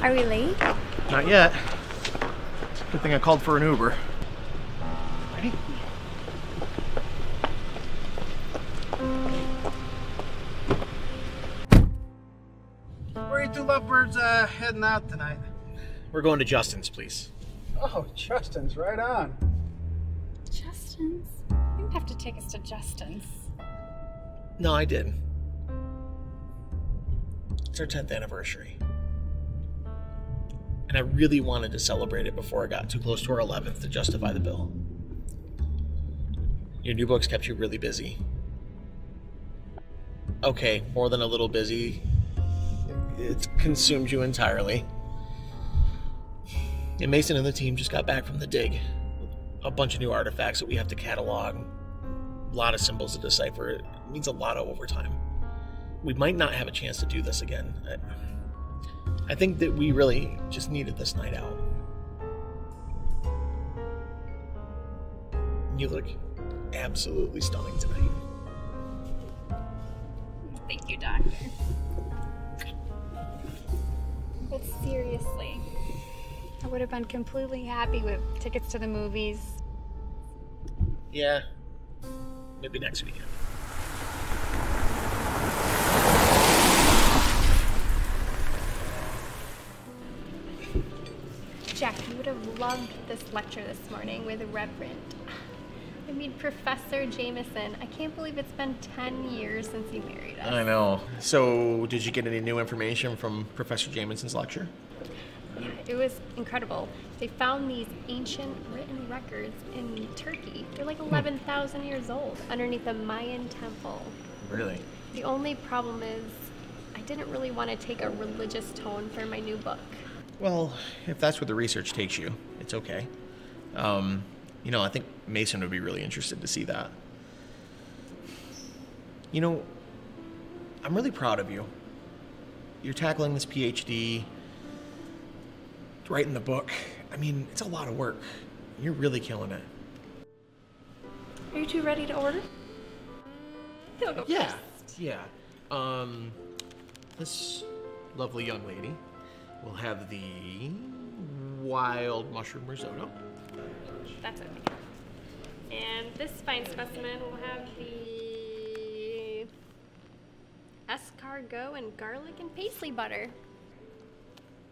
Are we late? Not yet. Good thing I called for an Uber. Ready? Where are you two lovebirds heading out tonight? We're going to Justin's, please. Oh, Justin's, right on. Justin's? You don't have to take us to Justin's. No, I did. It's our 10th anniversary. And I really wanted to celebrate it before I got too close to our 11th to justify the bill. Your new books kept you really busy. Okay, more than a little busy. It's consumed you entirely. And Mason and the team just got back from the dig. A bunch of new artifacts that we have to catalog. A lot of symbols to decipher. It means a lot of overtime. We might not have a chance to do this again. I think that we really just needed this night out. You look absolutely stunning tonight. Thank you, Doctor. But seriously, I would have been completely happy with tickets to the movies. Yeah, maybe next weekend. Jack, you would have loved this lecture this morning with Reverend. I mean, Professor Jameson. I can't believe it's been 10 years since he married us. I know. So, did you get any new information from Professor Jameson's lecture? Yeah, it was incredible. They found these ancient written records in Turkey. They're like 11,000 years old underneath a Mayan temple. Really? The only problem is I didn't really want to take a religious tone for my new book. Well, if that's where the research takes you, it's okay. I think Mason would be really interested to see that. I'm really proud of you. You're tackling this PhD, writing the book. I mean, it's a lot of work. You're really killing it. Are you two ready to order? He'll go Yeah, first. yeah. This lovely young lady will have the wild mushroom risotto. That's it. And this fine specimen will have the escargot and garlic and paisley butter.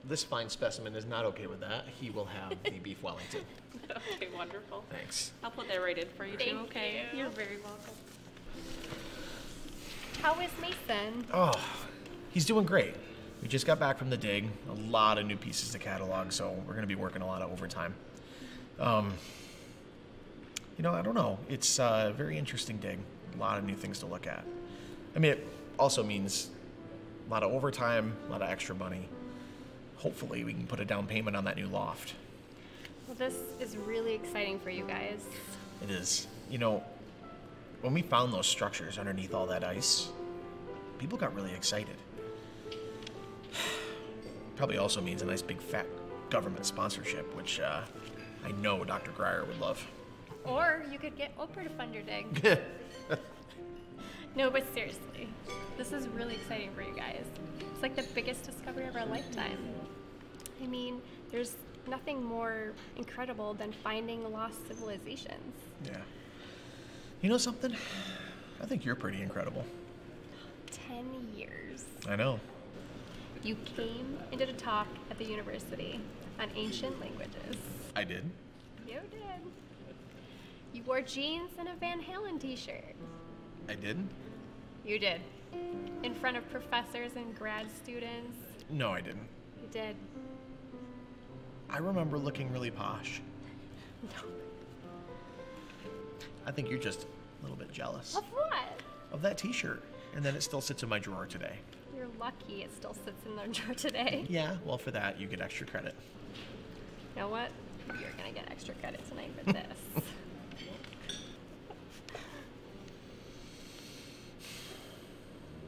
This fine specimen is not okay with that. He will have the beef Wellington. Okay, wonderful. Thanks. I'll put that right in for you too, Thank okay? you. You're very welcome. How is Mason? Oh, he's doing great. We just got back from the dig. A lot of new pieces to catalog, so we're going to be working a lot of overtime. I don't know. It's a very interesting dig. A lot of new things to look at. I mean, it also means a lot of overtime, a lot of extra money. Hopefully, we can put a down payment on that new loft. Well, this is really exciting for you guys. It is. When we found those structures underneath all that ice, people got really excited. Probably also means a nice big fat government sponsorship, which I know Dr. Grier would love. Or you could get Oprah to fund your dig. No, but seriously, this is really exciting for you guys. It's like the biggest discovery of our lifetime. I mean, there's nothing more incredible than finding lost civilizations. Yeah. You know something? I think you're pretty incredible. 10 years. I know. You came and did a talk at the university on ancient languages. I did. You did. You wore jeans and a Van Halen t-shirt. I did? You did. In front of professors and grad students. No, I didn't. You did. I remember looking really posh. No. I think you're just a little bit jealous Of what? of that t-shirt. And then it still sits in my drawer today. You're lucky it still sits in the drawer today. Yeah, well, for that, you get extra credit. You know what? You're gonna get extra credit tonight for this.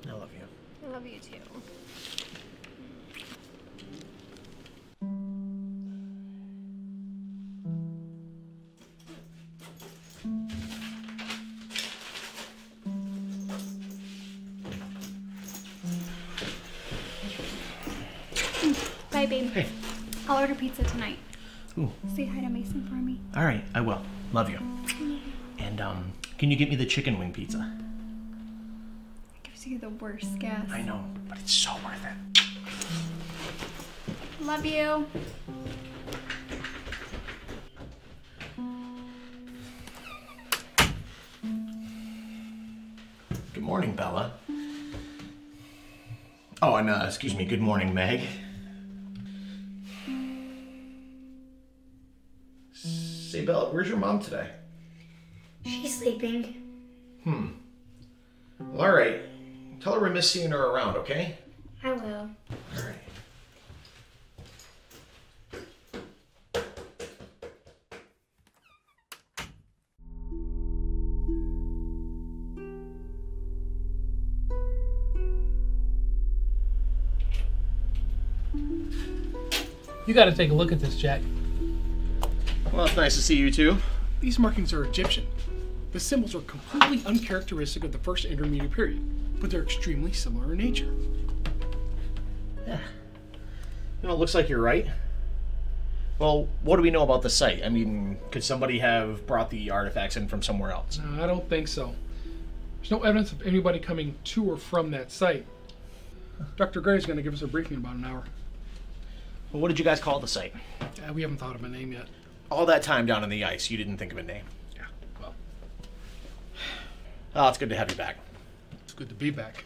I love you. I love you too. Hey, babe. Hey. I'll order pizza tonight. Ooh. Say hi to Mason for me. All right, I will. Love you. And can you get me the chicken wing pizza? It gives you the worst gas. I know, but it's so worth it. Love you. Good morning, Bella. Oh, and excuse me, good morning, Meg. Say, Bella, where's your mom today? She's sleeping. Well, all right. Tell her we miss seeing her around, okay? I will. All right. You gotta take a look at this, Jack. Well, it's nice to see you too. These markings are Egyptian. The symbols are completely uncharacteristic of the first intermediate period, but they're extremely similar in nature. Yeah. You know, it looks like you're right. Well, what do we know about the site? I mean, could somebody have brought the artifacts in from somewhere else? No, I don't think so. There's no evidence of anybody coming to or from that site. Dr. Gray's gonna give us a briefing in about an hour. Well, what did you guys call the site? We haven't thought of a name yet. All that time down in the ice, you didn't think of a name. Yeah, well, Oh, it's good to have you back. it's good to be back.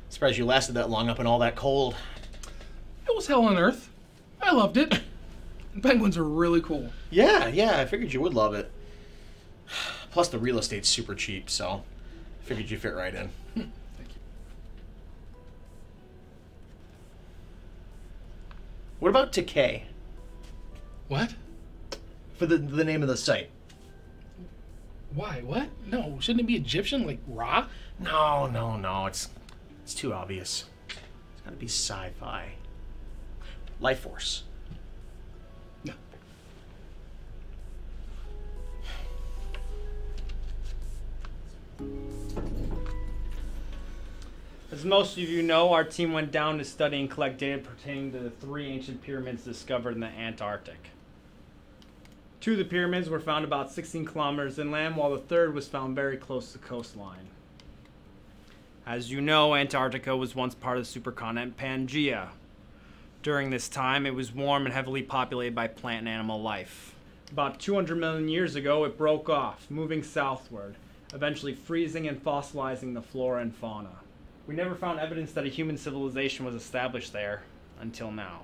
Surprised you lasted that long up in all that cold. It was hell on earth. I loved it. And penguins are really cool. Yeah, I figured you would love it. Plus, the real estate's super cheap, so I figured you'd fit right in. Thank you. What about Takei? What? For the name of the site. Why? What? No, shouldn't it be Egyptian, like Ra? No. It's too obvious. It's gotta be sci-fi. Life Force. No. As most of you know, our team went down to study and collect data pertaining to the 3 ancient pyramids discovered in the Antarctic. 2 of the pyramids were found about 16 kilometers inland, while the 3rd was found very close to the coastline. As you know, Antarctica was once part of the supercontinent Pangaea. During this time, it was warm and heavily populated by plant and animal life. About 200 million years ago, it broke off, moving southward, eventually freezing and fossilizing the flora and fauna. We never found evidence that a human civilization was established there until now.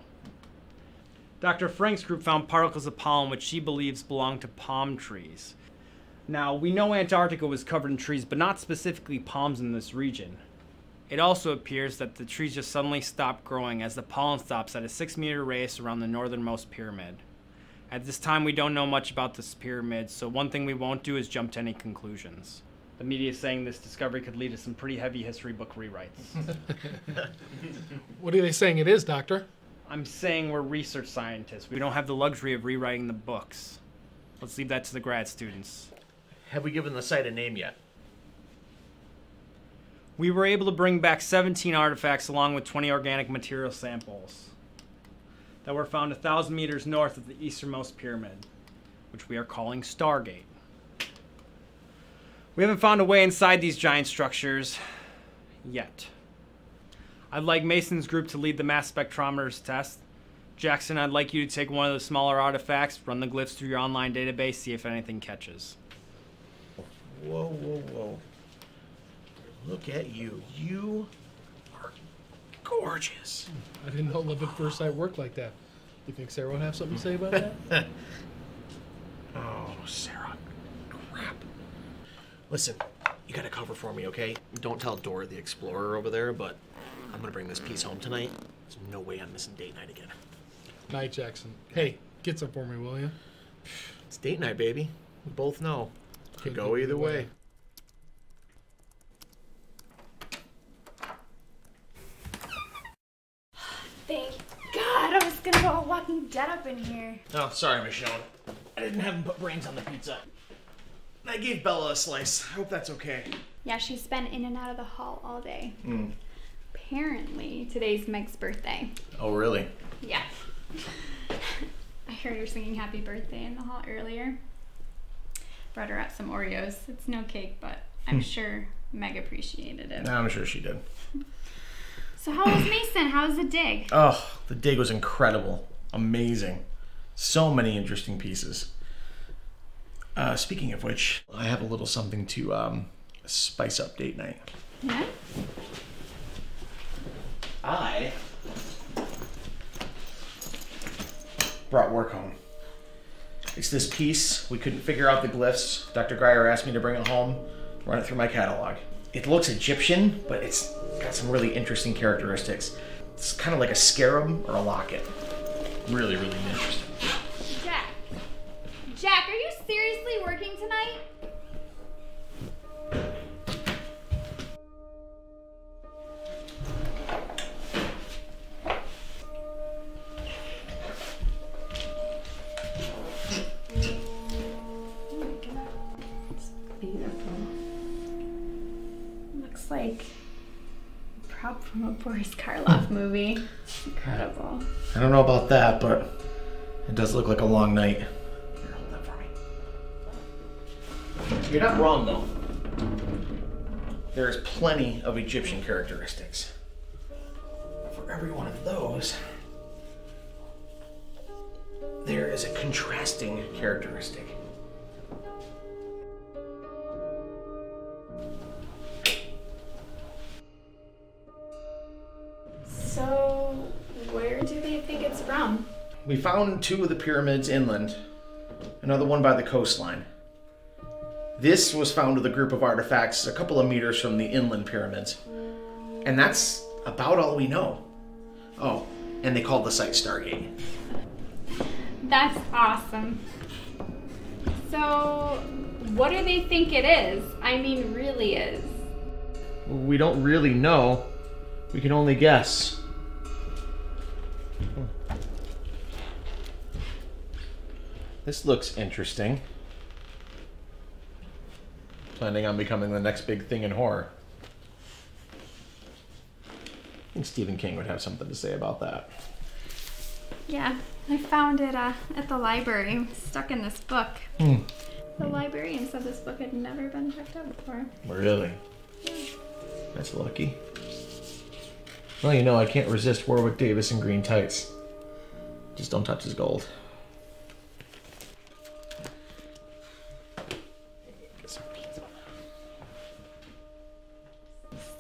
Dr. Frank's group found particles of pollen which she believes belong to palm trees. Now, we know Antarctica was covered in trees, but not specifically palms in this region. It also appears that the trees just suddenly stopped growing as the pollen stops at a 6-meter radius around the northernmost pyramid. At this time, we don't know much about this pyramid, so one thing we won't do is jump to any conclusions. The media is saying this discovery could lead to some pretty heavy history book rewrites. What are they saying it is, Doctor? I'm saying we're research scientists. We don't have the luxury of rewriting the books. Let's leave that to the grad students. Have we given the site a name yet? We were able to bring back 17 artifacts along with 20 organic material samples that were found 1,000 meters north of the easternmost pyramid, which we are calling Stargate. We haven't found a way inside these giant structures yet. I'd like Mason's group to lead the mass spectrometers test. Jackson, I'd like you to take one of the smaller artifacts, run the glyphs through your online database, see if anything catches. Whoa. Look at you. You are gorgeous. I didn't know love at first sight worked like that. You think Sarah would have something to say about that? Oh, Sarah. Crap. Listen, you gotta cover for me, okay? Don't tell Dora the Explorer over there, but I'm gonna bring this piece home tonight. There's no way I'm missing date night again. Night, Jackson. Hey, get some for me, will you? It's date night, baby. We both know. Could go either way. Thank God, I was gonna go Walking Dead up in here. Oh, sorry, Michonne. I didn't have him put brains on the pizza. I gave Bella a slice. I hope that's okay. Yeah, she's been in and out of the hall all day. apparently today's Meg's birthday. Oh, really? Yeah. I heard her singing happy birthday in the hall earlier. Brought her out some Oreos. It's no cake, but I'm sure Meg appreciated it. I'm sure she did. So how was Mason? How was the dig? Oh, the dig was incredible. Amazing. So many interesting pieces. Speaking of which, I have a little something to spice up date night. Yeah? I brought work home. It's this piece. We couldn't figure out the glyphs. Dr. Greyer asked me to bring it home, run it through my catalog. It looks Egyptian, but it's got some really interesting characteristics. It's kind of like a scarab or a locket. Really, really interesting. Jack. Jack, are you seriously working tonight? Like a prop from a Boris Karloff movie. Incredible. I don't know about that, but it does look like a long night. Here, hold that for me. You're not wrong, though. There's plenty of Egyptian characteristics. For every one of those, there is a contrasting characteristic. So, where do they think it's from? We found 2 of the pyramids inland, another one by the coastline. This was found with a group of artifacts a couple of meters from the inland pyramids. And that's about all we know. Oh, and they called the site Stargate. That's awesome. So, what do they think it is? I mean, really is. We don't really know. We can only guess. This looks interesting. Planning on becoming the next big thing in horror. I think Stephen King would have something to say about that. Yeah, I found it at the library, stuck in this book. The librarian said this book had never been checked out before. Really? Yeah. That's lucky. Well, you know, I can't resist Warwick Davis in green tights. Just don't touch his gold.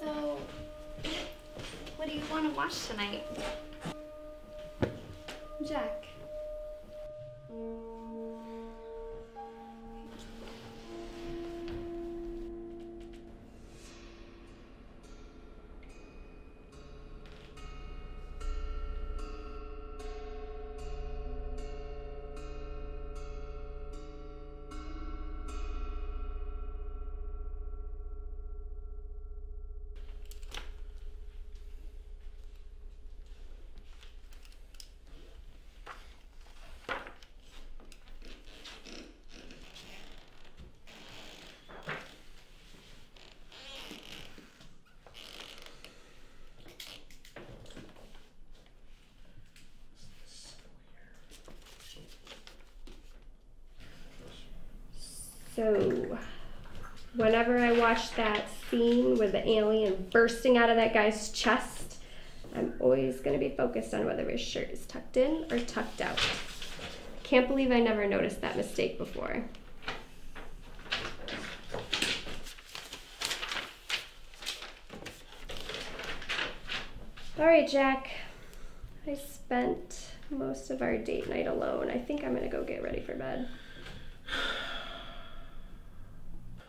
So, what do you want to watch tonight? Jack. So, whenever I watch that scene with the alien bursting out of that guy's chest, I'm always going to be focused on whether his shirt is tucked in or tucked out. Can't believe I never noticed that mistake before. All right, Jack. I spent most of our date night alone. I think I'm going to go get ready for bed.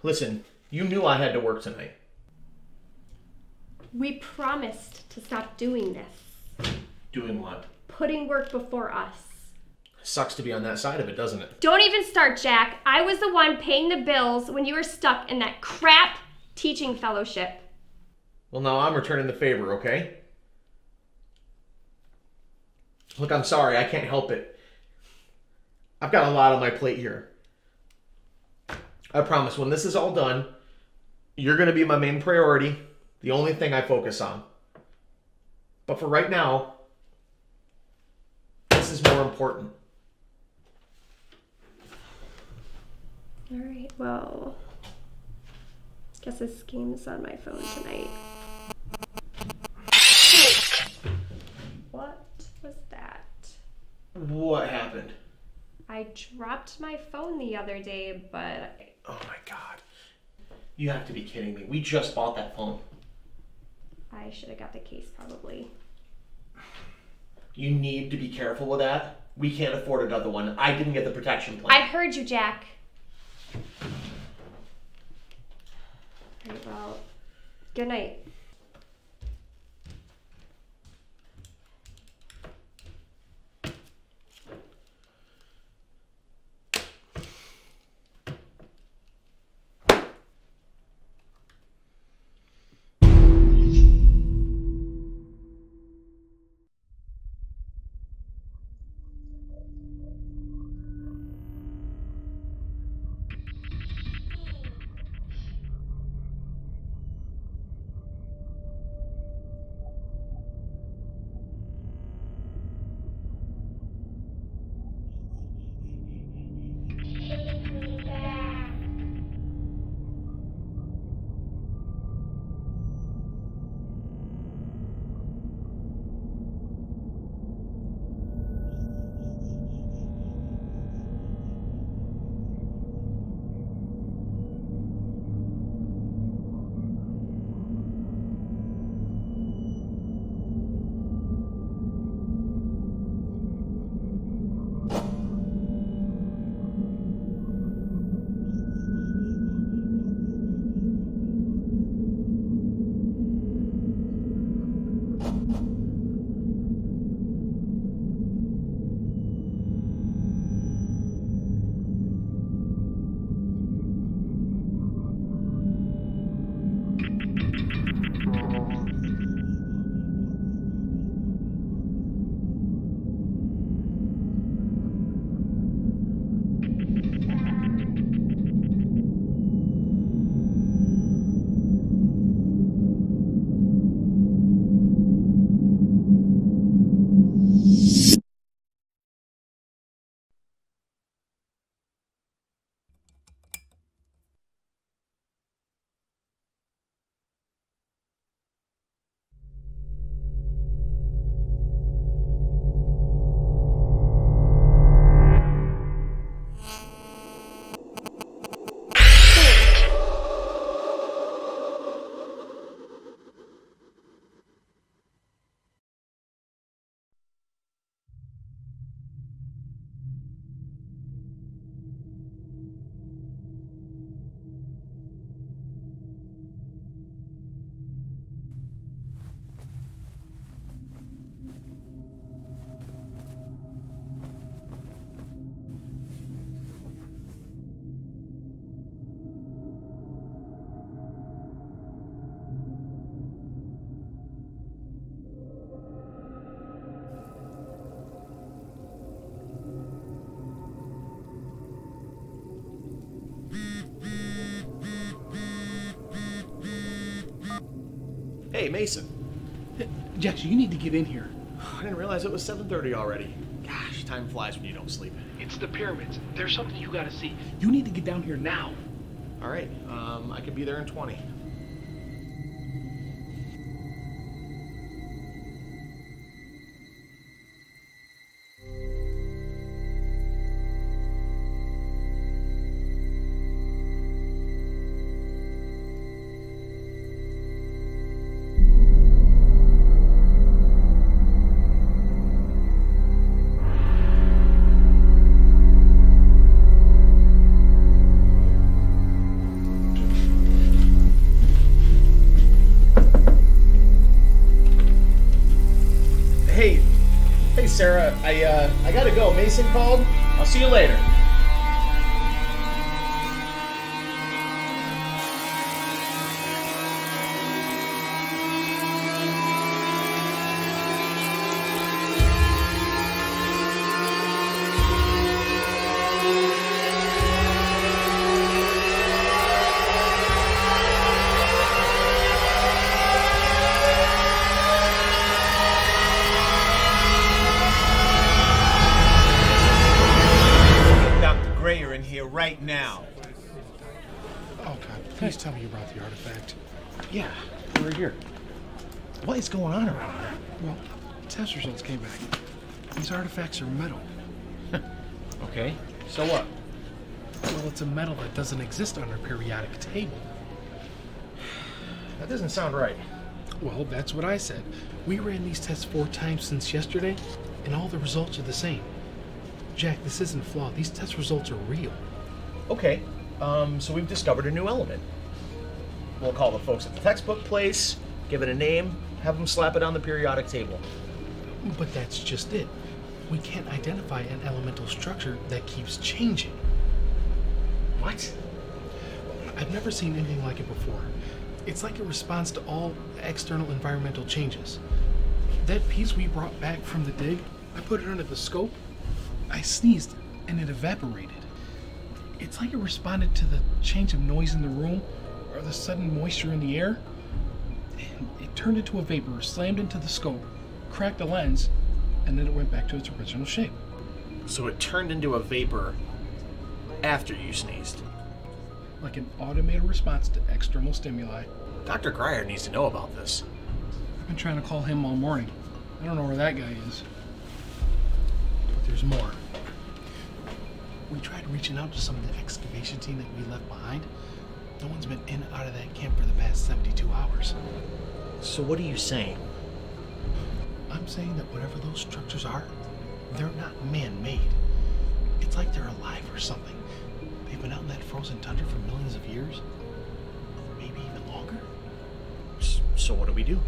Listen, you knew I had to work tonight. We promised to stop doing this. Doing what? Putting work before us. Sucks to be on that side of it, doesn't it? Don't even start, Jack. I was the one paying the bills when you were stuck in that crap teaching fellowship. Well, now I'm returning the favor, okay? Look, I'm sorry, I can't help it. I've got a lot on my plate here. I promise, when this is all done, you're going to be my main priority, the only thing I focus on. But for right now, this is more important. All right, well, guess this game's on my phone tonight. What was that? What happened? I dropped my phone the other day, but... Oh my God. You have to be kidding me. We just bought that phone. I should have got the case, probably. You need to be careful with that. We can't afford another one. I didn't get the protection plan. I heard you, Jack. All right, well, good night. Hey, Mason. Jackson, you need to get in here. I didn't realize it was 7:30 already. Gosh, time flies when you don't sleep. It's the pyramids. There's something you gotta see. You need to get down here now. All right, I could be there in 20. Hey, Sarah, I gotta go. Mason called. I'll see you later. here right now. Oh, God, please tell me you brought the artifact. Yeah, we're here. What is going on around here? Well, test results came back. These artifacts are metal. Okay, so what? Well, it's a metal that doesn't exist on our periodic table. That doesn't sound right. Well, that's what I said. We ran these tests 4 times since yesterday, and all the results are the same. Jack, this isn't flawed. These test results are real. Okay, so we've discovered a new element. We'll call the folks at the textbook place, give it a name, have them slap it on the periodic table. But that's just it. We can't identify an elemental structure that keeps changing. What? I've never seen anything like it before. It's like it responds to all external environmental changes. That piece we brought back from the dig, I put it under the scope, I sneezed, and it evaporated. It's like it responded to the change of noise in the room, or the sudden moisture in the air. And it turned into a vapor, slammed into the scope, cracked the lens, and then it went back to its original shape. So it turned into a vapor after you sneezed. Like an automated response to external stimuli. Dr. Grier needs to know about this. I've been trying to call him all morning. I don't know where that guy is. But there's more. We tried reaching out to some of the excavation team that we left behind. No one's been in and out of that camp for the past 72 hours. So what are you saying? I'm saying that whatever those structures are, they're not man-made. It's like they're alive or something. They've been out in that frozen tundra for millions of years. Maybe even longer. So what do we do?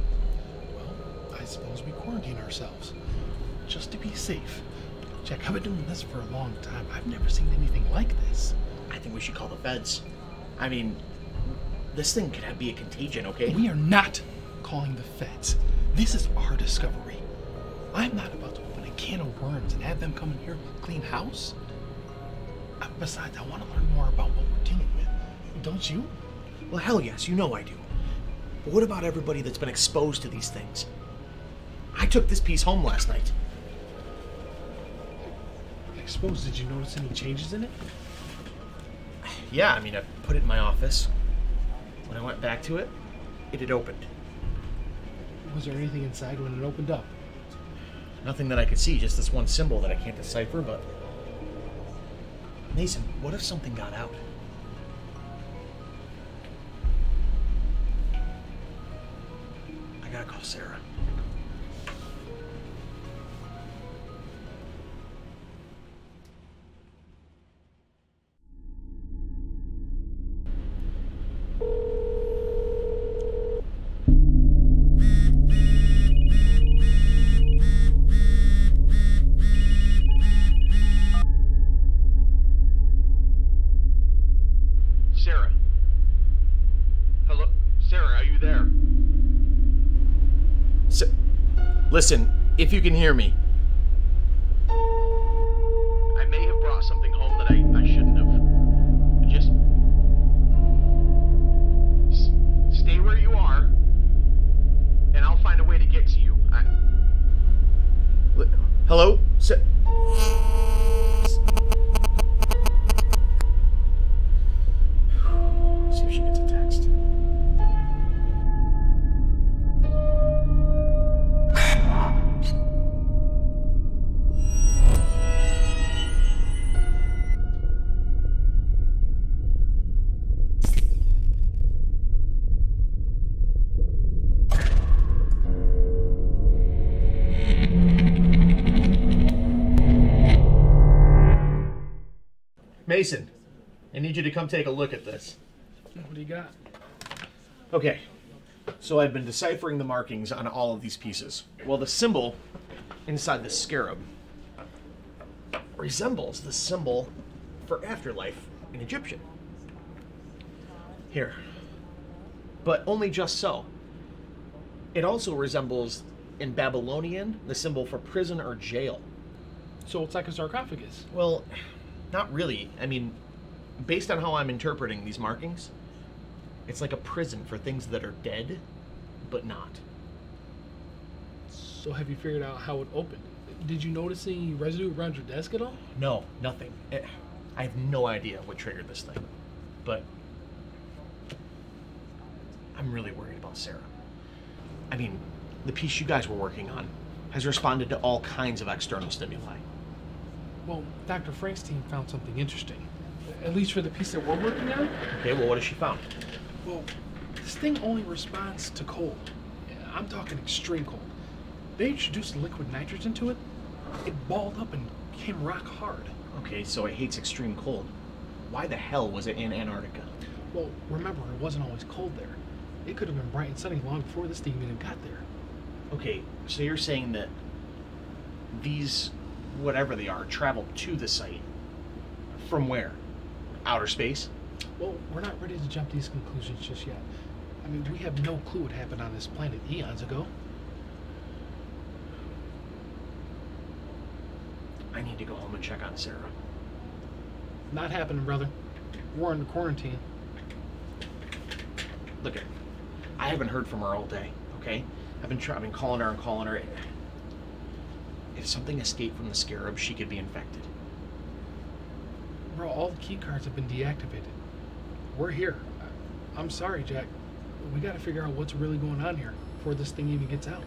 Well, I suppose we quarantine ourselves. Just to be safe. Jack, I've been doing this for a long time. I've never seen anything like this. I think we should call the feds. I mean, this thing could be a contagion, okay? We are not calling the feds. This is our discovery. I'm not about to open a can of worms and have them come in here and clean house. Besides, I want to learn more about what we're dealing with. Don't you? Well, hell yes, you know I do. But what about everybody that's been exposed to these things? I took this piece home last night. I suppose, did you notice any changes in it? Yeah, I mean, I put it in my office. When I went back to it, it had opened. Was there anything inside when it opened up? Nothing that I could see, just this one symbol that I can't decipher, but... Mason, what if something got out? I gotta call Sarah. Sarah. Hello? Sarah, are you there? Listen, if you can hear me. I may have brought something home that I shouldn't have. Just... stay where you are, and I'll find a way to get to you. Hello? See if she gets a text. Mason, I need you to come take a look at this. What do you got? Okay, so I've been deciphering the markings on all of these pieces. Well, the symbol inside the scarab resembles the symbol for afterlife in Egyptian. Here. But only just so. It also resembles, in Babylonian, the symbol for prison or jail. So it's like a sarcophagus. Well, not really. I mean, based on how I'm interpreting these markings, it's like a prison for things that are dead, but not. So have you figured out how it opened? Did you notice any residue around your desk at all? No, nothing. I have no idea what triggered this thing, but I'm really worried about Sarah. I mean, the piece you guys were working on has responded to all kinds of external stimuli. Well, Dr. Frank's team found something interesting. At least for the piece that we're working on. Okay, well, what has she found? Well, this thing only responds to cold. I'm talking extreme cold. They introduced liquid nitrogen to it. It balled up and became rock hard. Okay, so it hates extreme cold. Why the hell was it in Antarctica? Well, remember, it wasn't always cold there. It could have been bright and sunny long before this thing even got there. Okay, so you're saying that these, whatever they are, traveled to the site. From where? Outer space? Well, we're not ready to jump to these conclusions just yet. I mean, we have no clue what happened on this planet eons ago. I need to go home and check on Sarah. Not happening, brother. We're in quarantine. Look, I haven't heard from her all day, okay? I've been calling her and calling her. If something escaped from the scarab, she could be infected. Bro, all the key cards have been deactivated. We're here. I'm sorry, Jack. We gotta figure out what's really going on here before this thing even gets out.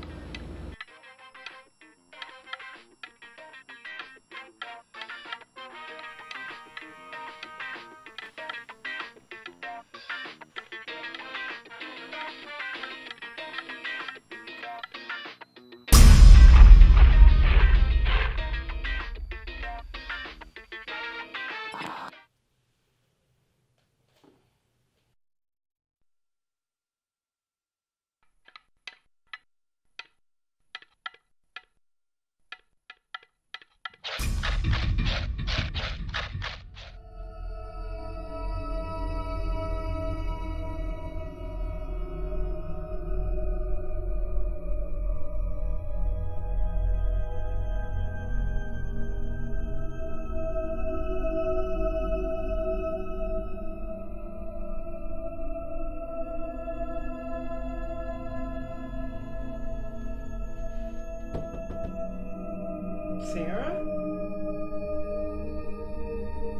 Sarah?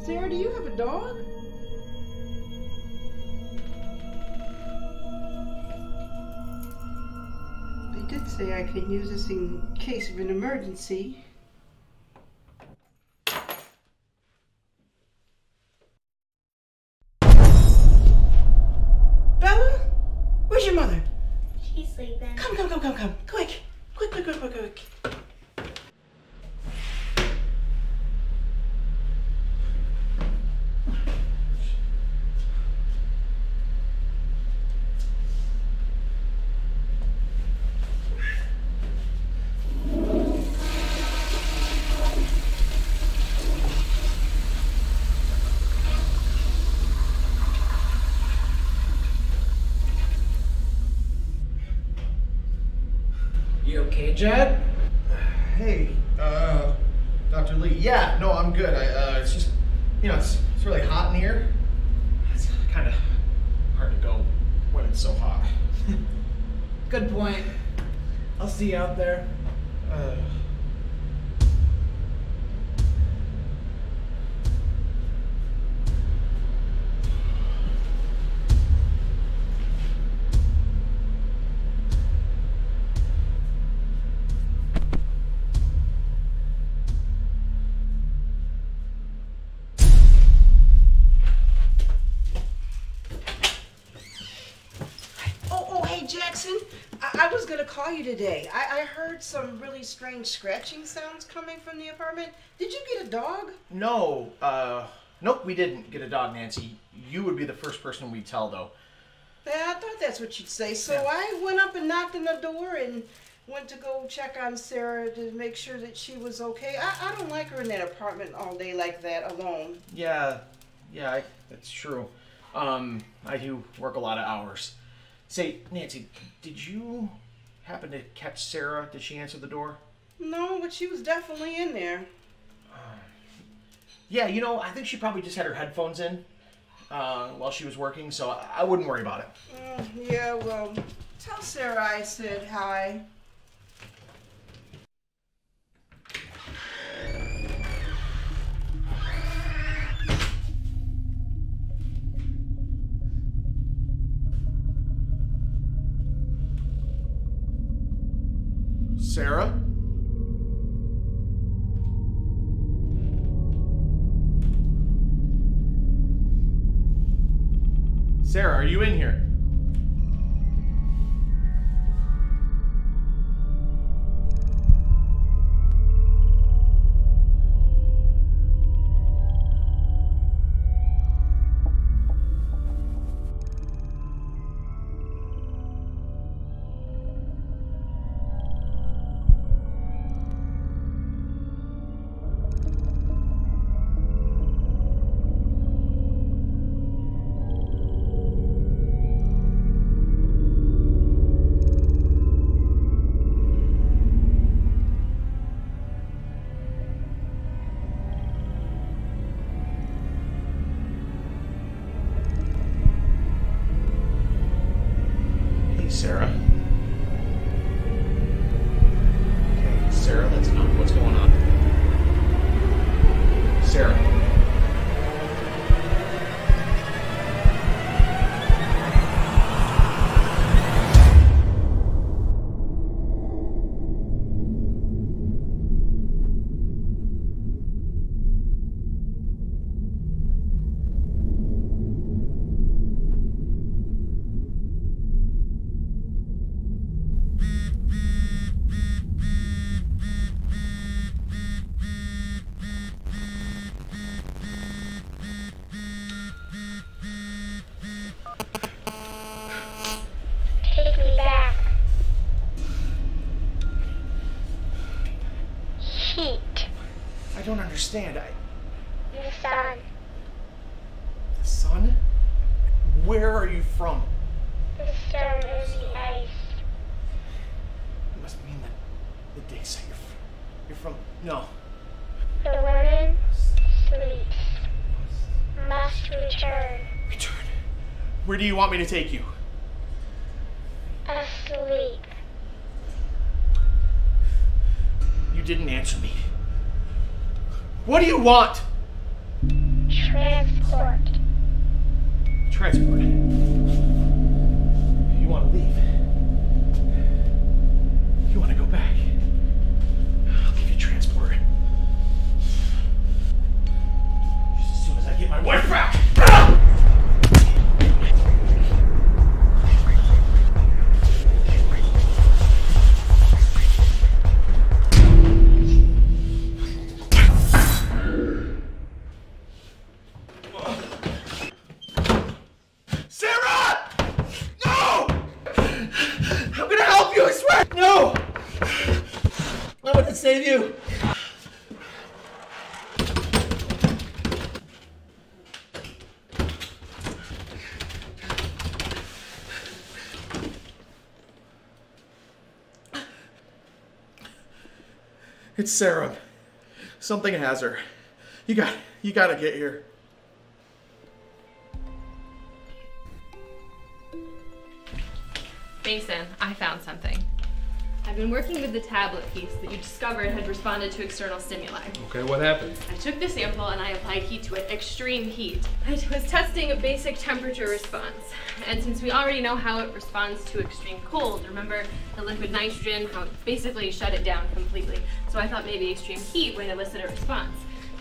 Sarah, do you have a dog? They did say I could use this in case of an emergency. Bella? Where's your mother? She's sleeping. Come. Quick. Quick. You okay, Jed? Hey, Dr. Lee. Yeah, no, I'm good. It's just, it's really hot in here. It's kind of hard to go when it's so hot. Good point. I'll see you out there. Jackson, I was going to call you today. I heard some really strange scratching sounds coming from the apartment. Did you get a dog? No, nope, we didn't get a dog, Nancy. You would be the first person we'd tell, though. Yeah, I thought that's what you'd say. So yeah. I went up and knocked on the door and went to go check on Sarah to make sure that she was okay. I don't like her in that apartment all day like that alone. Yeah, that's true. I do work a lot of hours. Say, Nancy, did you happen to catch Sarah? Did she answer the door? No, but she was definitely in there. Yeah, I think she probably just had her headphones in while she was working, so I wouldn't worry about it. Yeah, well, tell Sarah I said hi. Sarah, are you in here? Sarah. Okay, Sarah, that's not what's going on. Sarah. Take me back. Heat. I don't understand. The sun. The sun? Where are you from? The stone and the ice. It must mean that the dig said you're from. No. The woman sleeps. Must return. Return. Where do you want me to take you? Asleep. You didn't answer me. What do you want? Transport. Transport. You want to leave? You want to go back? I'll give you transport. Just as soon as I get my wife back. Save you! It's Sarah. Something has her. You gotta get here. Mason, I found something. I've been working with the tablet piece that you discovered had responded to external stimuli. Okay, what happened? I took the sample and I applied heat to it, extreme heat. I was testing a basic temperature response. And since we already know how it responds to extreme cold, remember the liquid nitrogen, how it basically shut it down completely. So I thought maybe extreme heat would elicit a response.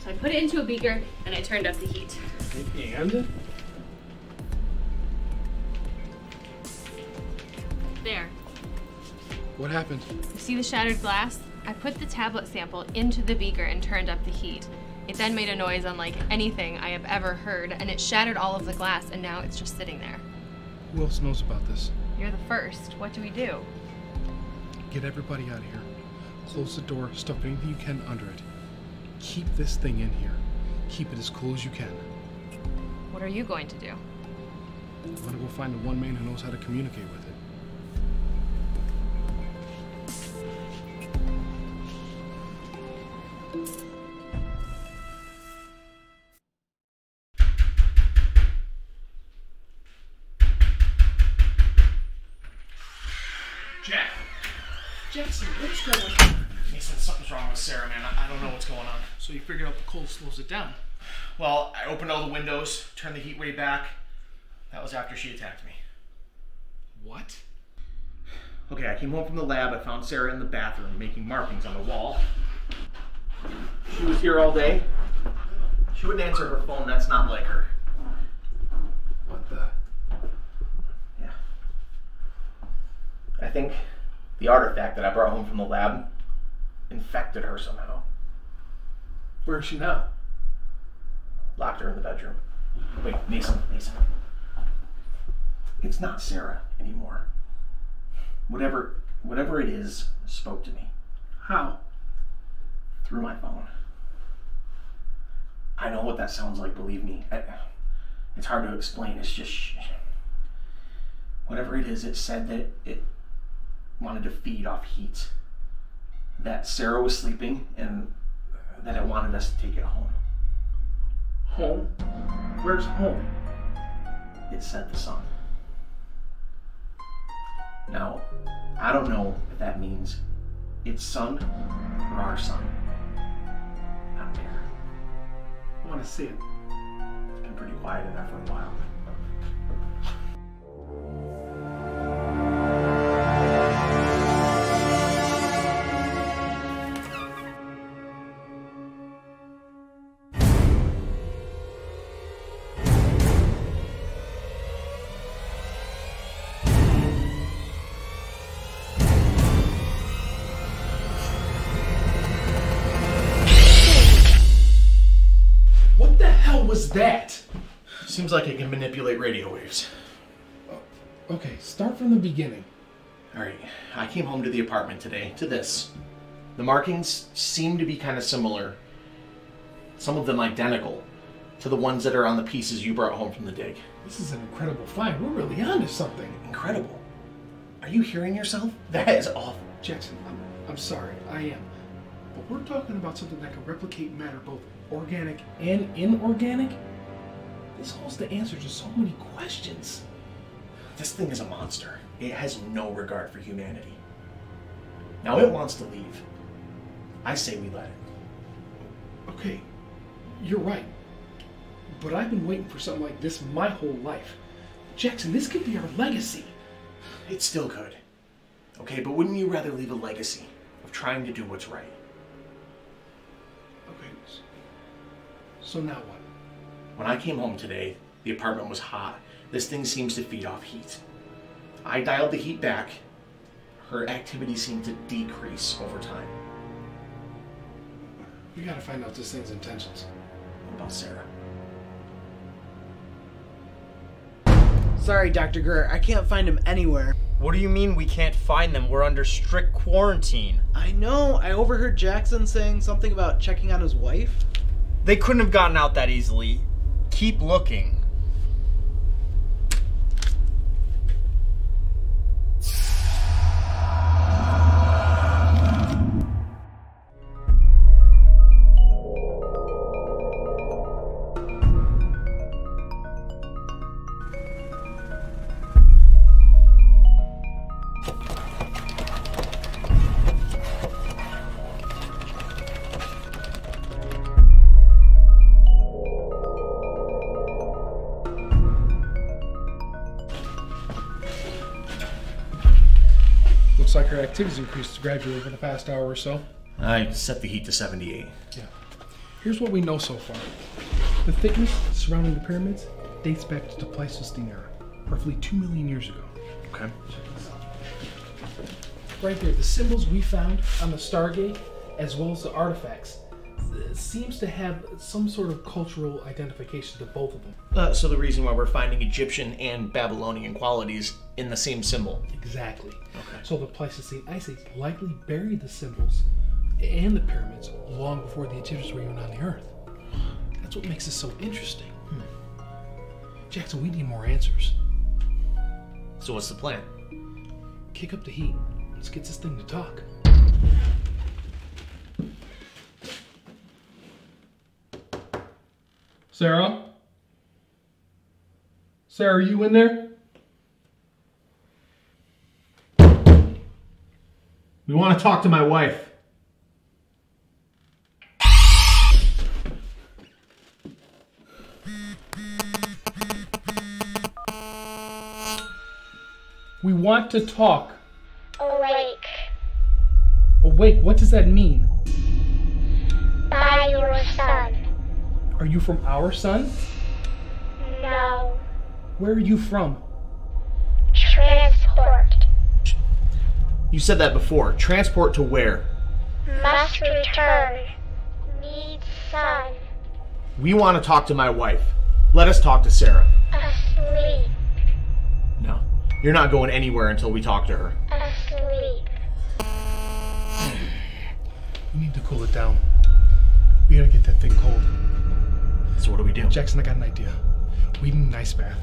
So I put it into a beaker and I turned up the heat. And? There. What happened? You see the shattered glass? I put the tablet sample into the beaker and turned up the heat. It then made a noise unlike anything I have ever heard, and it shattered all of the glass, and now it's just sitting there. Who else knows about this? You're the first. What do we do? Get everybody out of here. Close the door, stuff anything you can under it. Keep this thing in here. Keep it as cool as you can. What are you going to do? I'm gonna go find the one man who knows how to communicate with it. Jackson, what's going on? Mason, something's wrong with Sarah, man. I don't know what's going on. So you figured out the cold slows it down? Well, I opened all the windows, turned the heat way back. That was after she attacked me. What? Okay, I came home from the lab. I found Sarah in the bathroom making markings on the wall. She was here all day. She wouldn't answer her phone. That's not like her. What the? I think the artifact that I brought home from the lab infected her somehow. Where is she now? Locked her in the bedroom. Wait, Mason. It's not Sarah anymore. Whatever it is spoke to me. How? Through my phone. I know what that sounds like, believe me. It's hard to explain. It's just... Whatever it is, it said that it wanted to feed off heat. That Sarah was sleeping and that it wanted us to take it home. Home? Where's home? It said the sun. Now, I don't know if that means its sun or our sun. I don't care. I want to see it. It's been pretty quiet in there for a while. Was that? Seems like it can manipulate radio waves. Okay, start from the beginning. Alright, I came home to the apartment today, to this. The markings seem to be kind of similar, some of them identical, to the ones that are on the pieces you brought home from the dig. This is an incredible find. We're really onto something. Incredible? Are you hearing yourself? That is awful. Jackson, I'm sorry, I am. But we're talking about something that can replicate matter both organic and inorganic. This holds the answer to so many questions. This thing is a monster. It has no regard for humanity. Now it wants to leave. I say we let it. Okay, you're right. But I've been waiting for something like this my whole life. Jackson, this could be our legacy. It still could. Okay, but wouldn't you rather leave a legacy of trying to do what's right? Okay, so now what? When I came home today, the apartment was hot. This thing seems to feed off heat. I dialed the heat back. Her activity seemed to decrease over time. We gotta find out this thing's intentions. What about Sarah? Sorry, Dr. Greer, I can't find him anywhere. What do you mean we can't find them? We're under strict quarantine. I know. I overheard Jackson saying something about checking on his wife. They couldn't have gotten out that easily. Keep looking. Looks like her activity's increased gradually over the past hour or so. I set the heat to 78. Yeah. Here's what we know so far. The thickness surrounding the pyramids dates back to the Pleistocene era, roughly 2 million years ago. Okay. Check this out. Right there, the symbols we found on the Stargate, as well as the artifacts, seems to have some sort of cultural identification to both of them. So the reason why we're finding Egyptian and Babylonian qualities in the same symbol. Exactly. Okay. So the Pleistocene Ice Age likely buried the symbols and the pyramids long before the Egyptians were even on the Earth. That's what makes this so interesting. Jackson, we need more answers. So what's the plan? Kick up the heat. Let's get this thing to talk. Sarah? Sarah, are you in there? We want to talk to my wife. We want to talk. Awake Awake, what does that mean? by your son. Are you from our sun? No. Where are you from? Transport. You said that before. Transport to where? Must return. Need son. We want to talk to my wife. Let us talk to Sarah. Asleep. No. You're not going anywhere until we talk to her. Asleep. We need to cool it down. We gotta get that thing cold. So what do we do? Jackson, I got an idea. We need an ice bath.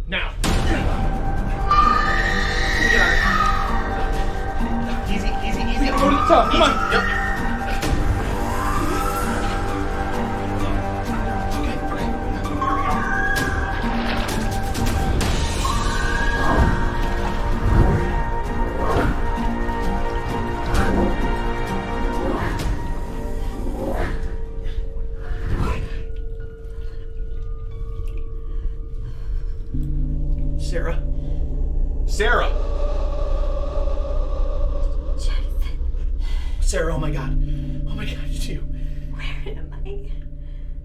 Now. Easy. Go to the top, come on. Yep. Sarah? Sarah! Sarah, oh my god. Oh my god, it's you. Where am I?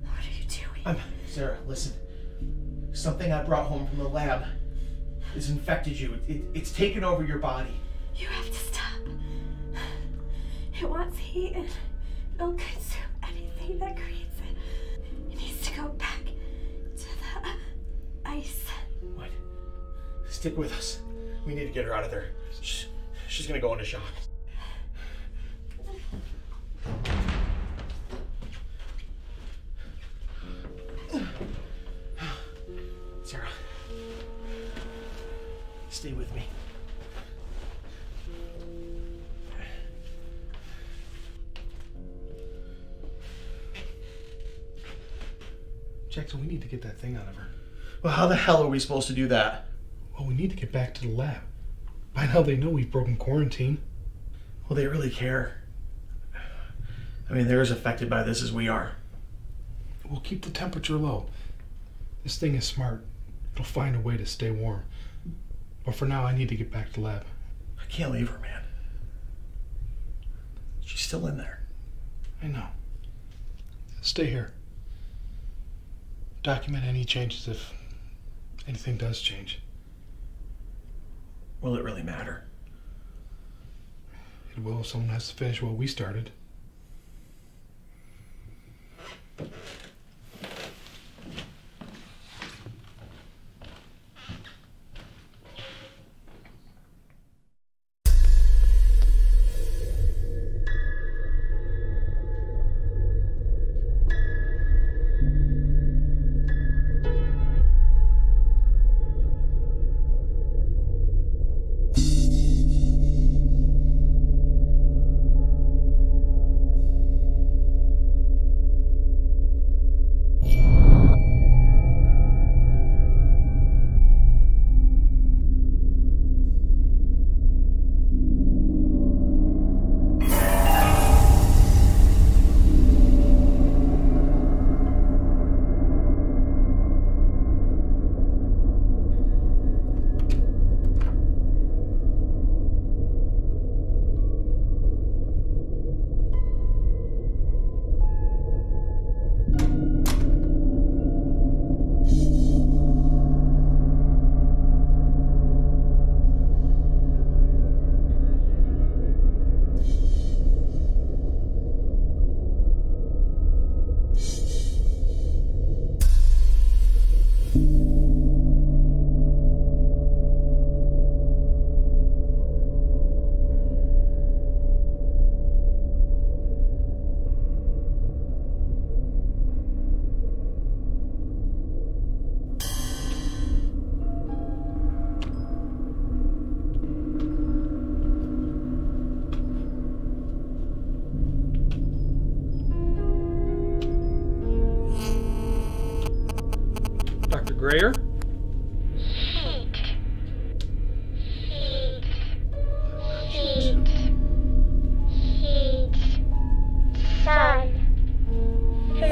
What are you doing? Sarah, listen. Something I brought home from the lab has infected you. It's taken over your body. You have to stop. It wants heat and it'll consume anything that creates it. It needs to go back to the ice. What? Stick with us. We need to get her out of there. She's gonna go into shock. Sarah, stay with me. Jackson, we need to get that thing out of her. Well, how the hell are we supposed to do that? Well, we need to get back to the lab. By now they know we've broken quarantine. Well, they really care. I mean, they're as affected by this as we are. We'll keep the temperature low. This thing is smart. It'll find a way to stay warm. But for now, I need to get back to the lab. I can't leave her, man. She's still in there. I know. Stay here. Document any changes if anything does change. Will it really matter? It will if someone has to finish what we started. Meet. Heat. Sun. Who?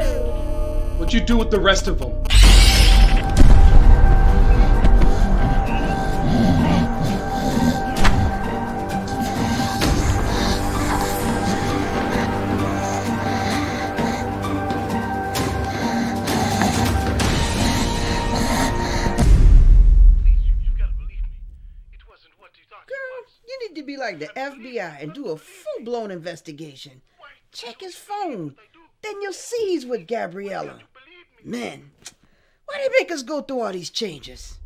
What'd you do with the rest of them? You need to be like the FBI and do a full-blown investigation. Check his phone. Then you'll see he's with Gabriella. Man, why do they make us go through all these changes?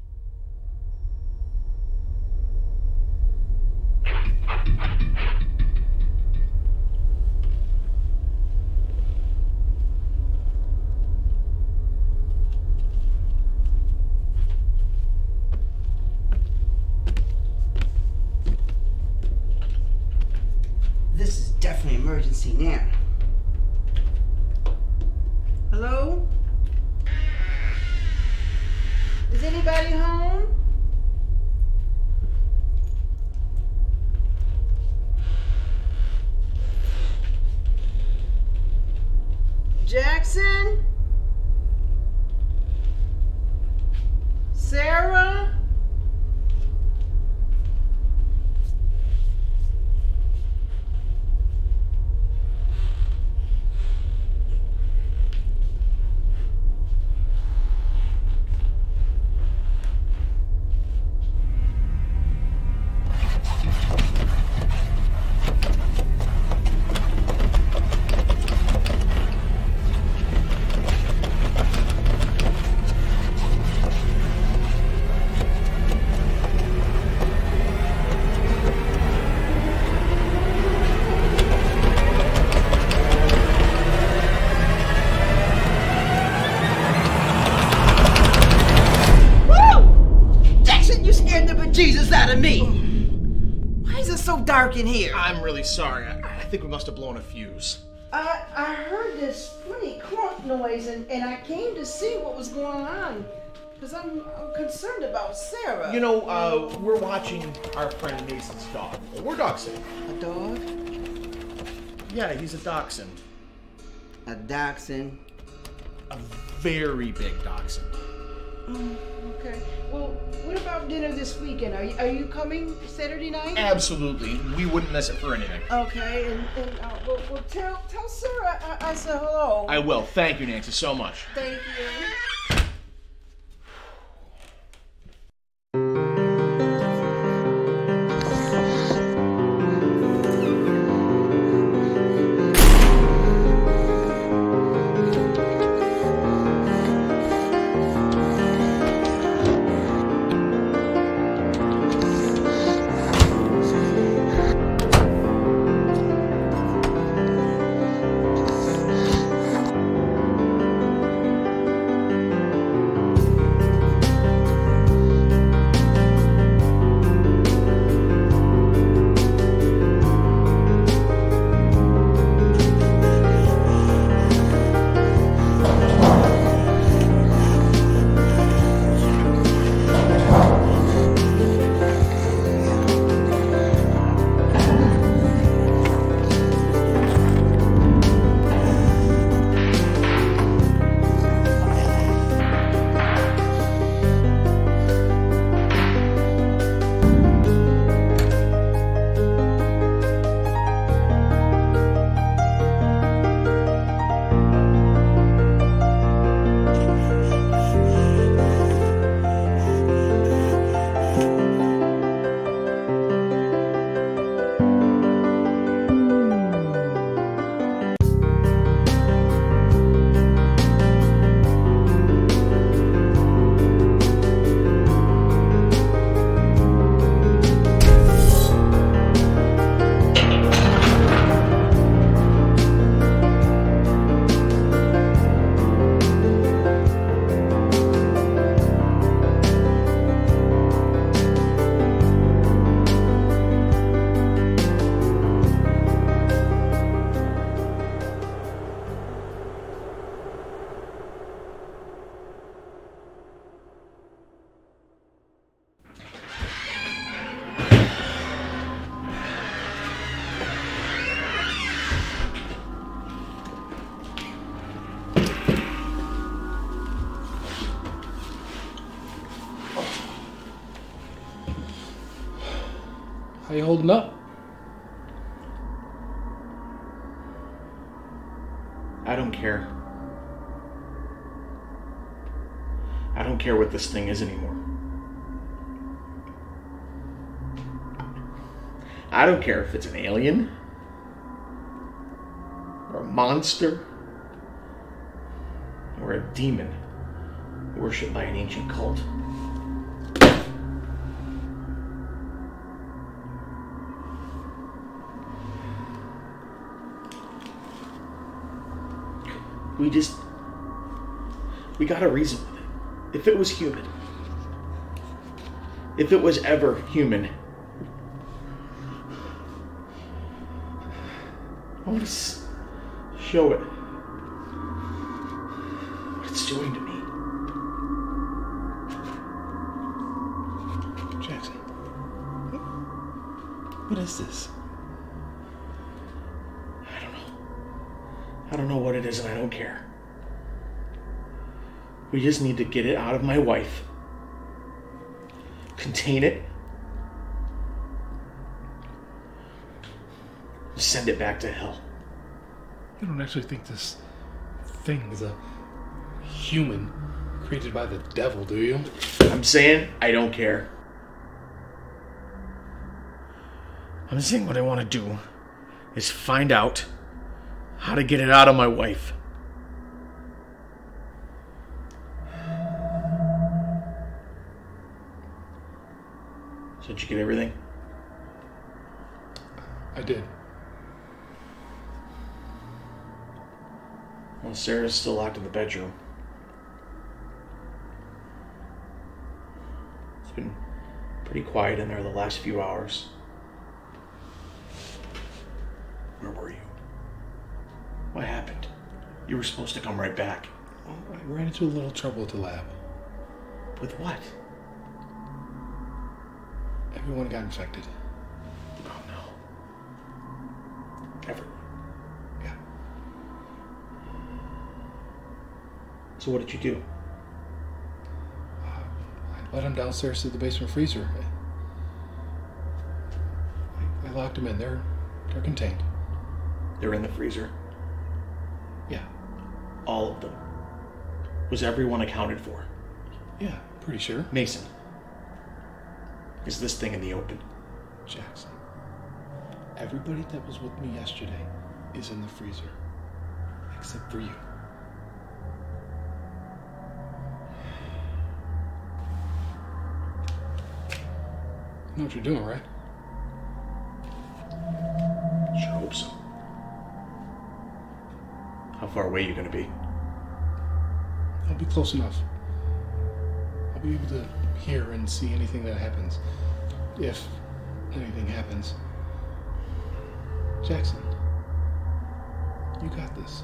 This is definitely emergency now. Hello? Is anybody home? Jackson? Sarah? Jesus out of me! Why is it so dark in here? I'm really sorry. I think we must have blown a fuse. I heard this funny clunk noise and I came to see what was going on. Because I'm concerned about Sarah. You know, we're watching our friend Mason's dog. We're dachshund. A dog? Yeah, he's a dachshund. A dachshund? A very big dachshund. Okay. Well, what about dinner this weekend? Are you coming Saturday night? Absolutely. We wouldn't miss it for anything. Okay, and well, tell Sarah I said hello. I will. Thank you, Nancy, so much. Thank you. holding up? I don't care. I don't care what this thing is anymore. I don't care if it's an alien or a monster or a demon worshipped by an ancient cult. We gotta reason with it. If it was human, if it was ever human, I want to show it what it's doing to me. Jackson, what is this? I don't know what it is, and I don't care. We just need to get it out of my wife. Contain it. Send it back to hell. You don't actually think this thing is a human created by the devil, do you? I'm saying I don't care. I'm saying what I want to do is find out how to get it out of my wife. So did you get everything? I did. Well, Sarah's still locked in the bedroom. It's been pretty quiet in there the last few hours. Where were you? What happened? You were supposed to come right back. Well, I ran into a little trouble at the lab. With what? Everyone got infected. Oh no. Everyone? Yeah. So what did you do? I let them downstairs to the basement freezer. I locked them in. They're contained. They're in the freezer? Yeah. All of them? Was everyone accounted for? Yeah, pretty sure. Mason, is this thing in the open? Jackson, everybody that was with me yesterday is in the freezer. Except for you. You know what you're doing, right? Sure hope so. How far away are you going to be? I'll be close enough. I'll be able to hear and see anything that happens. If anything happens. Jackson, you got this.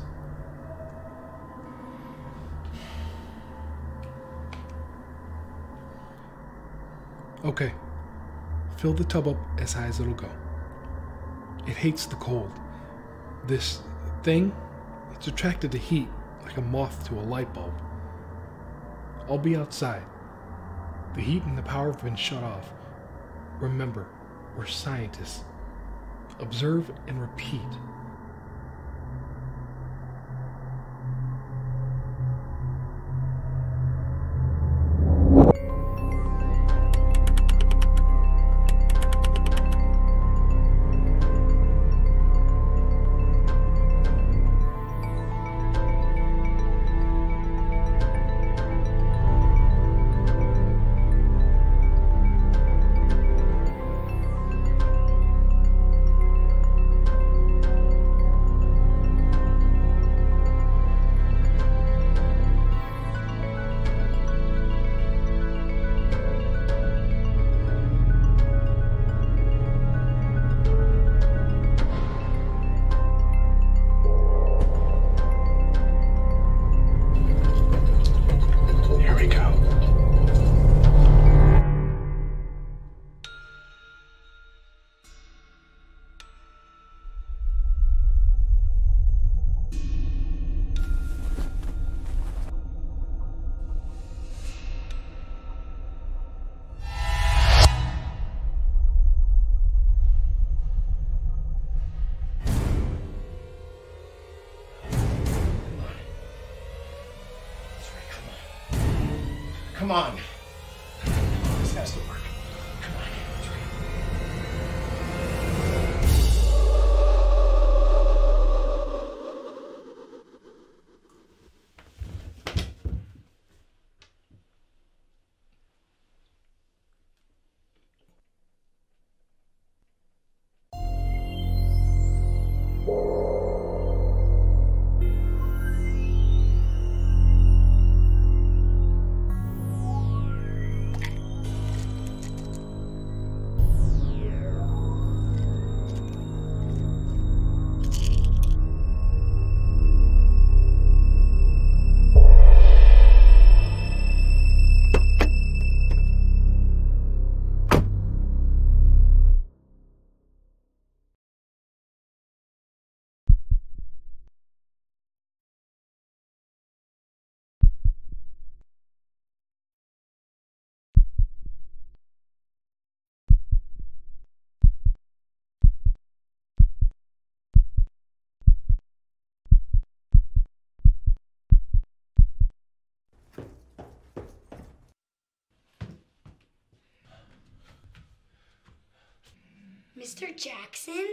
Okay. Fill the tub up as high as it'll go. It hates the cold. This thing, it's attracted to heat like a moth to a light bulb. I'll be outside. The heat and the power have been shut off. Remember, we're scientists. Observe and repeat. Come on. This has to work. Come on. Mr. Jackson?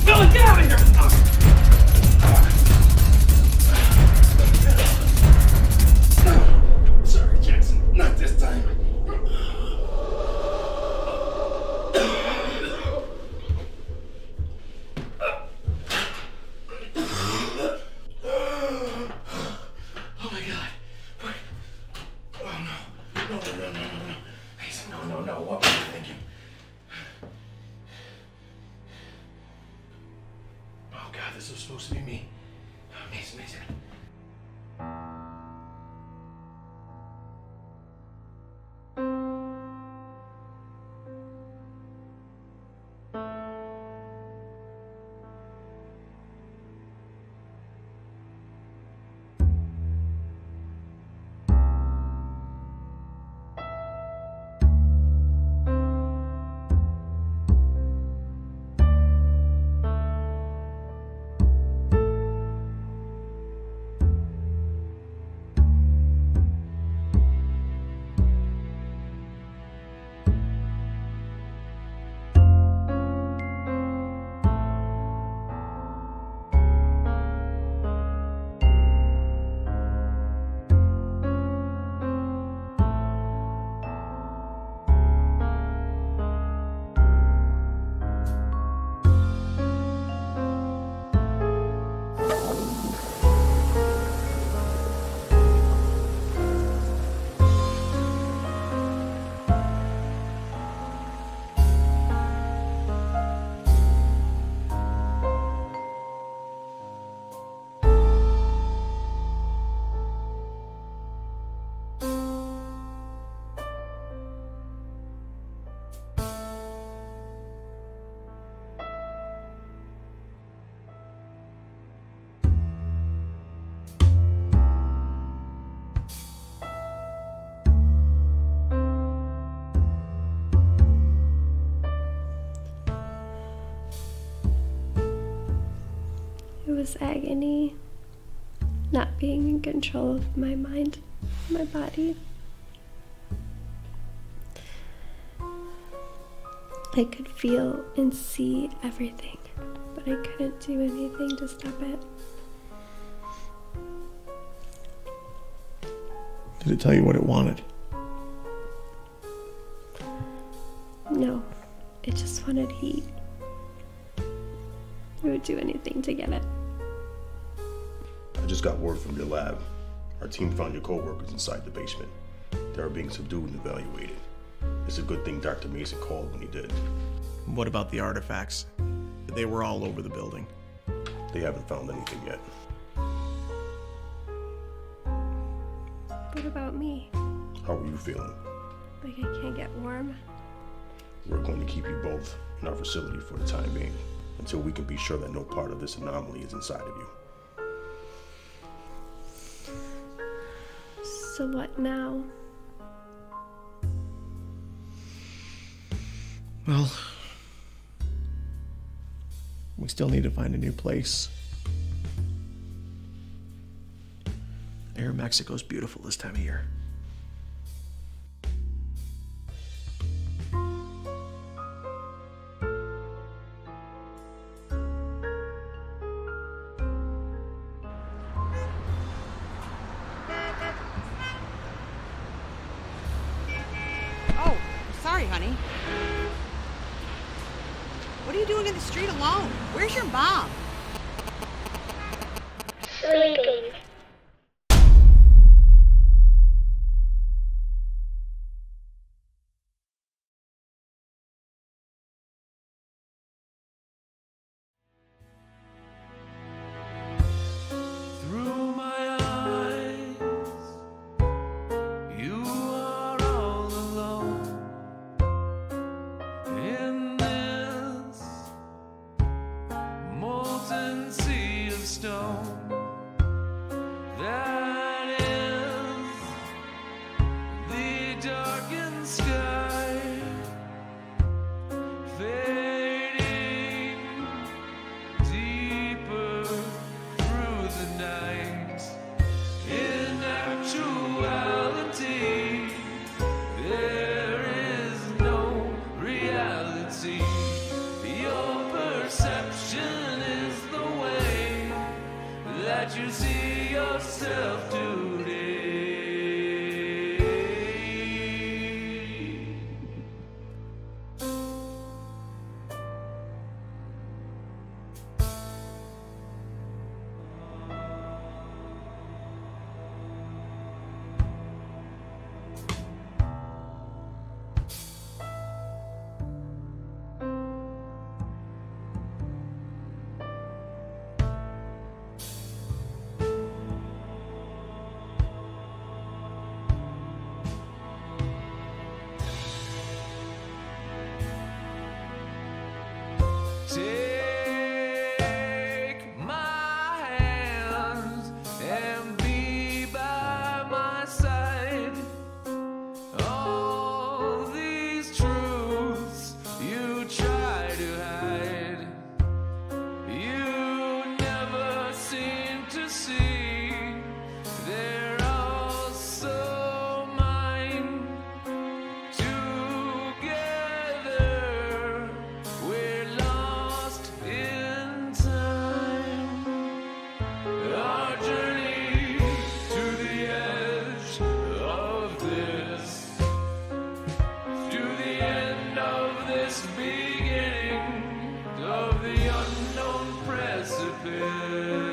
Billy, get out of here! Sorry, Jackson. Not this time. Oh my God. Oh no. No. Mason, no. What were you thinking? Oh God, this was supposed to be me. Mason. It was agony, not being in control of my mind, my body. I could feel and see everything, but I couldn't do anything to stop it. Did it tell you what it wanted? No, it just wanted heat. I would do anything to get it. I just got word from your lab. Our team found your co-workers inside the basement. They are being subdued and evaluated. It's a good thing Dr. Mason called when he did. What about the artifacts? They were all over the building. They haven't found anything yet. What about me? How are you feeling? Like I can't get warm? We're going to keep you both in our facility for the time being, until we can be sure that no part of this anomaly is inside of you. So what now? Well, we still need to find a new place. Mexico's beautiful this time of year. Oh, sorry, honey. What are you doing in the street alone? Where's your mom? Sleeping. Through my eyes, you are all alone in this molten sea of stone. That is the darkened sky, fading deeper through the night. In actuality, there is no reality. Your perception is the way that you see yourself today. Take my hand and be by my side. All these truths you try to hide, you never seem to see. They're all so mine. Together we're lost in time. Our journey to the edge of this, to the end of this beginning of the unknown precipice.